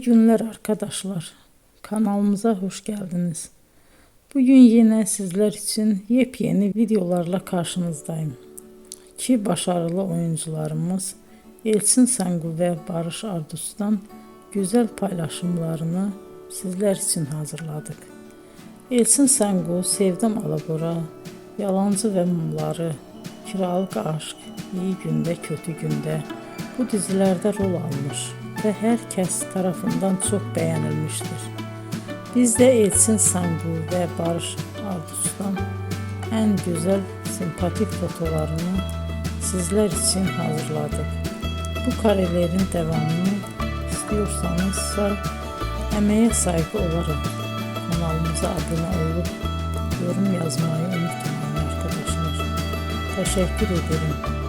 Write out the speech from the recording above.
İyi günler arkadaşlar. Kanalımıza hoş geldiniz. Bugün yine sizler için yepyeni videolarla karşınızdayım. İki başarılı oyuncularımız Elçin Sangu ve Barış Ardus'tan güzel paylaşımlarını sizler için hazırladık. Elçin Sangu, Sevdim Alabora, Yalancı ve Mumları, Kiralık Aşk, İyi Günde Kötü Günde bu dizilerde rol almış ve herkes tarafından çok beğenilmiştir. Biz de Elçin Sangu ve Barış Ardus'tan en güzel sempatik fotolarını sizler için hazırladık. Bu karelerin devamını istiyorsanızsa emeğe saygı olarak kanalımıza abone olup yorum yazmayı unutmayın arkadaşlar. Teşekkür ederim.